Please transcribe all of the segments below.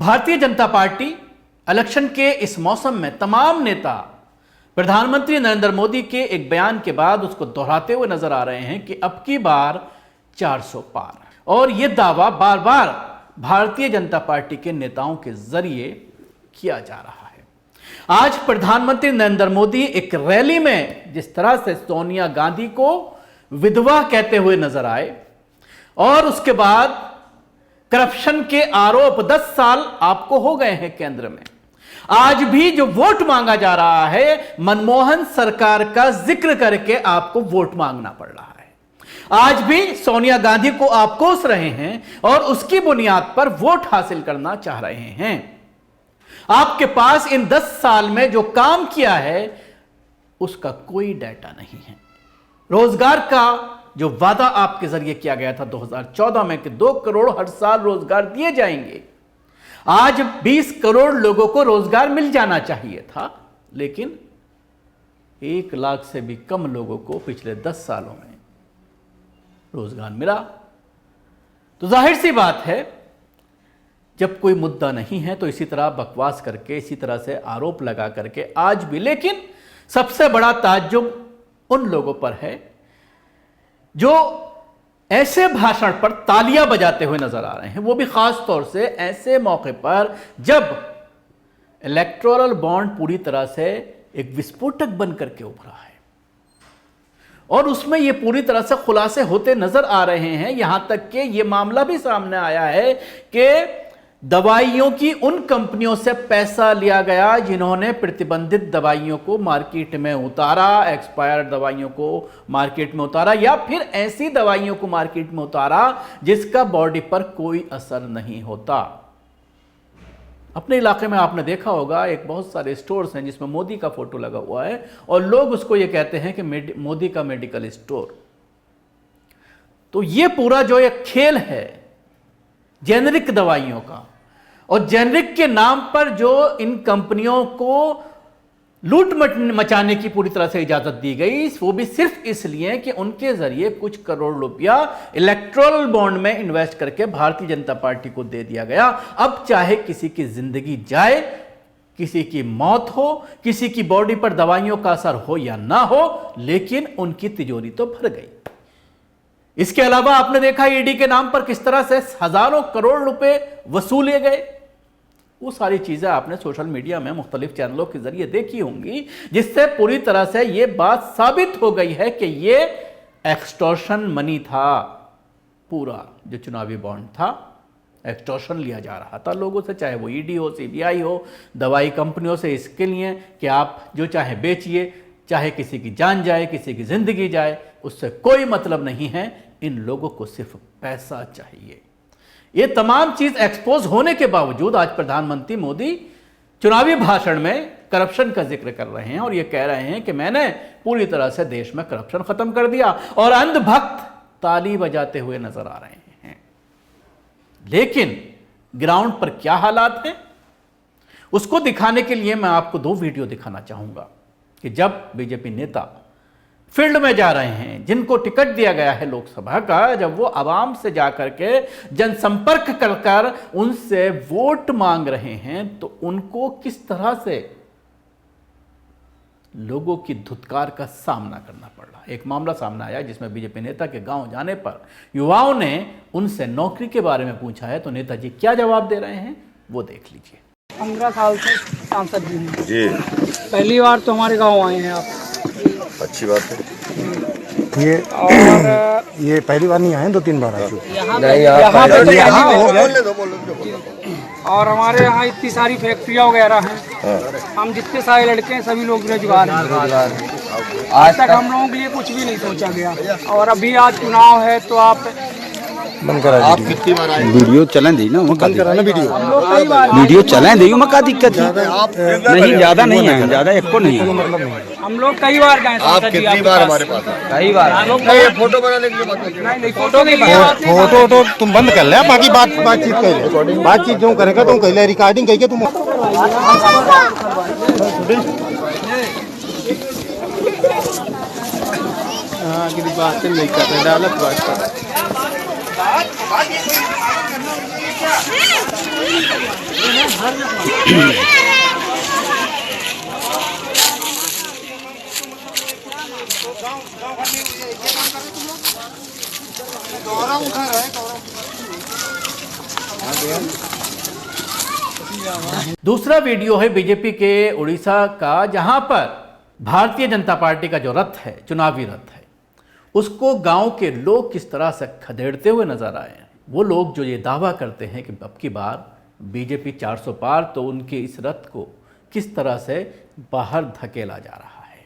Bharatiya Janata party election के इस मौसम में तमाम नेता प्रधानमंत्री नरेंद्र मोदी के एक बयान के बाद उसको दोहराते हुए नजर आ रहे हैं कि अब की बार 400 पार। और यह दावा बार बार भारतीय जनता पार्टी के नेताओं के जरिए किया जा रहा है। आज प्रधानमंत्री नरेंद्र मोदी एक रैली में जिस तरह से सोनिया गांधी को विधवा कहते हुए नजर आए और उसके बाद करप्शन के आरोप 10 साल आपको हो गए हैं केंद्र में, आज भी जो वोट मांगा जा रहा है मनमोहन सरकार का जिक्र करके आपको वोट मांगना पड़ रहा है। आज भी सोनिया गांधी को आप कोस रहे हैं और उसकी बुनियाद पर वोट हासिल करना चाह रहे हैं। आपके पास इन 10 साल में जो काम किया है उसका कोई डाटा नहीं है। रोजगार का जो वादा आपके जरिए किया गया था 2014 में कि 2 करोड़ हर साल रोजगार दिए जाएंगे, आज 20 करोड़ लोगों को रोजगार मिल जाना चाहिए था, लेकिन 1 लाख से भी कम लोगों को पिछले 10 सालों में रोजगार मिला। तो जाहिर सी बात है, जब कोई मुद्दा नहीं है तो इसी तरह बकवास करके, इसी तरह से आरोप लगा करके आज भी। लेकिन सबसे बड़ा ताज्जुब उन लोगों पर है जो ऐसे भाषण पर तालियां बजाते हुए नजर आ रहे हैं, वो भी खास तौर से ऐसे मौके पर जब इलेक्टोरल बॉन्ड पूरी तरह से एक विस्फोटक बन करके उभरा है और उसमें ये पूरी तरह से खुलासे होते नजर आ रहे हैं। यहां तक कि यह मामला भी सामने आया है कि दवाइयों की उन कंपनियों से पैसा लिया गया जिन्होंने प्रतिबंधित दवाइयों को मार्केट में उतारा, एक्सपायर्ड दवाइयों को मार्केट में उतारा, या फिर ऐसी दवाइयों को मार्केट में उतारा जिसका बॉडी पर कोई असर नहीं होता। अपने इलाके में आपने देखा होगा एक बहुत सारे स्टोर्स हैं जिसमें मोदी का फोटो लगा हुआ है और लोग उसको ये कहते हैं कि मोदी का मेडिकल स्टोर। तो ये पूरा जो एक खेल है जेनरिक दवाइयों का, और जेनरिक के नाम पर जो इन कंपनियों को लूट मचाने की पूरी तरह से इजाजत दी गई, वो भी सिर्फ इसलिए कि उनके जरिए कुछ करोड़ रुपया इलेक्टोरल बॉन्ड में इन्वेस्ट करके भारतीय जनता पार्टी को दे दिया गया। अब चाहे किसी की जिंदगी जाए, किसी की मौत हो, किसी की बॉडी पर दवाइयों का असर हो या ना हो, लेकिन उनकी तिजोरी तो भर गई। इसके अलावा आपने देखा ईडी के नाम पर किस तरह से हजारों करोड़ रुपए वसूले गए। वो सारी चीजें आपने सोशल मीडिया में मुख्तलिफ चैनलों के जरिए देखी होंगी, जिससे पूरी तरह से यह बात साबित हो गई है कि यह एक्सटॉर्शन मनी था। पूरा जो चुनावी बॉन्ड था एक्सटॉर्शन लिया जा रहा था लोगों से, चाहे वो ईडी हो, सीबीआई हो, दवाई कंपनियों से, इसके लिए कि आप जो चाहे बेचिए, चाहे किसी की जान जाए, किसी की जिंदगी जाए, उससे कोई मतलब नहीं है। इन लोगों को सिर्फ पैसा चाहिए। ये तमाम चीज एक्सपोज होने के बावजूद आज प्रधानमंत्री मोदी चुनावी भाषण में करप्शन का जिक्र कर रहे हैं और ये कह रहे हैं कि मैंने पूरी तरह से देश में करप्शन खत्म कर दिया, और अंधभक्त ताली बजाते हुए नजर आ रहे हैं। लेकिन ग्राउंड पर क्या हालात हैं उसको दिखाने के लिए मैं आपको 2 वीडियो दिखाना चाहूंगा कि जब बीजेपी नेता फील्ड में जा रहे हैं, जिनको टिकट दिया गया है लोकसभा का, जब वो आवाम से जाकर के जनसंपर्क कर उनसे वोट मांग रहे हैं, तो उनको किस तरह से लोगों की धुतकार का सामना करना पड़ रहा है। एक मामला सामने आया जिसमें बीजेपी नेता के गांव जाने पर युवाओं ने उनसे नौकरी के बारे में पूछा है, तो नेताजी क्या जवाब दे रहे हैं वो देख लीजिए। 15 साल से सांसद जी, पहली बार तो हमारे गांव आए हैं आप, अच्छी बात है। और ये पहली बार नहीं आए, 2-3 बार आ चुके। यहाँ और हमारे यहाँ इतनी सारी फैक्ट्रियाँ वगैरह हैं, हम जितने सारे लड़के हैं सभी लोग बेरोजगार हैं। आज तक हम लोगों के लिए कुछ भी नहीं सोचा गया, और अभी आज चुनाव है तो आप बंद करा। आप कितनी बार आए? वीडियो चलें दी ना, बंद करा ना वीडियो। हम लोग कई बार वीडियो चलें दी, मैं क्या दिक्कत है? नहीं ज्यादा नहीं है, ज्यादा एक को नहीं है। हम लोग कई बार गए आप सांसद जी कितनी बार हमारे पास आए? कई बार नहीं, फोटो बनाने के लिए बात नहीं। नहीं, फोटो नहीं लिया। फोटो तो तुम बंद कर ले, बाकी बातचीत कर, बातचीत जो करेगा तुम कह ले, रिकॉर्डिंग करके तुम बात नहीं कर रहे, डालत बात कर रहे। दूसरा वीडियो है बीजेपी के उड़ीसा का, जहां पर भारतीय जनता पार्टी का जो रथ है, चुनावी रथ है, उसको गांव के लोग किस तरह से खदेड़ते हुए नजर आए हैं। वो लोग जो ये दावा करते हैं कि अब की बार बीजेपी 400 पार, तो उनके इस रथ को किस तरह से बाहर धकेला जा रहा है।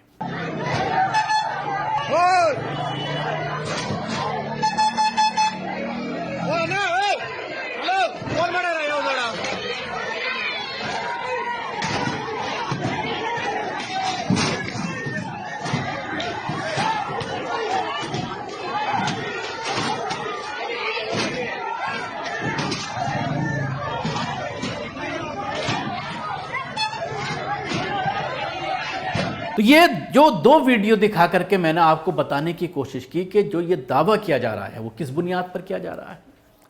तो ये जो दो वीडियो दिखा करके मैंने आपको बताने की कोशिश की कि जो ये दावा किया जा रहा है वो किस बुनियाद पर किया जा रहा है।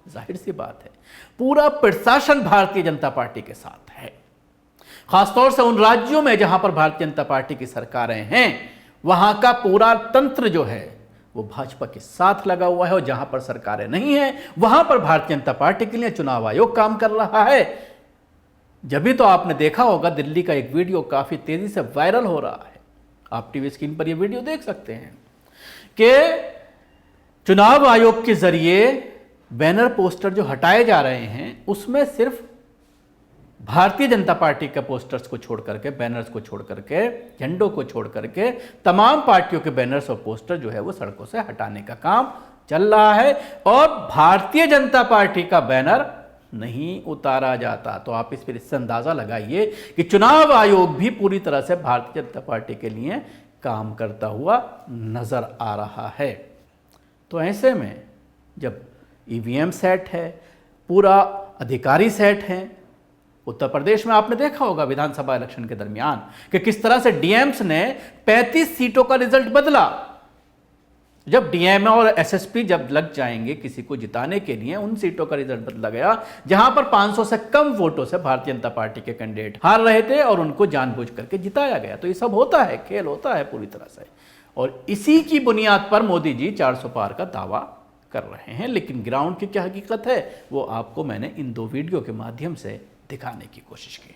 जाहिर सी बात है, पूरा प्रशासन भारतीय जनता पार्टी के साथ है। खासतौर से उन राज्यों में जहां पर भारतीय जनता पार्टी की सरकारें हैं, वहां का पूरा तंत्र जो है वो भाजपा के साथ लगा हुआ है, और जहां पर सरकारें नहीं है वहां पर भारतीय जनता पार्टी के लिए चुनाव आयोग काम कर रहा है। जब भी तो आपने देखा होगा, दिल्ली का एक वीडियो काफी तेजी से वायरल हो रहा है, आप टीवी स्क्रीन पर यह वीडियो देख सकते हैं कि चुनाव आयोग के जरिए बैनर पोस्टर जो हटाए जा रहे हैं, उसमें सिर्फ भारतीय जनता पार्टी के पोस्टर्स को छोड़ करके, बैनर्स को छोड़ करके, झंडों को छोड़ करके तमाम पार्टियों के बैनर्स और पोस्टर जो है वो सड़कों से हटाने का काम चल रहा है, और भारतीय जनता पार्टी का बैनर नहीं उतारा जाता। तो आप इस पर इससे अंदाजा लगाइए कि चुनाव आयोग भी पूरी तरह से भारतीय जनता पार्टी के लिए काम करता हुआ नजर आ रहा है। तो ऐसे में जब ईवीएम सेट है, पूरा अधिकारी सेट है, उत्तर प्रदेश में आपने देखा होगा विधानसभा इलेक्शन के दरमियान कि किस तरह से डीएम्स ने 35 सीटों का रिजल्ट बदला। जब डीएम और एसएसपी जब लग जाएंगे किसी को जिताने के लिए, उन सीटों का रिजल्ट बदला गया जहां पर 500 से कम वोटों से भारतीय जनता पार्टी के कैंडिडेट हार रहे थे और उनको जानबूझ करके जिताया गया। तो ये सब होता है, खेल होता है पूरी तरह से, और इसी की बुनियाद पर मोदी जी 400 पार का दावा कर रहे हैं। लेकिन ग्राउंड की क्या हकीकत है वो आपको मैंने इन दो वीडियो के माध्यम से दिखाने की कोशिश की।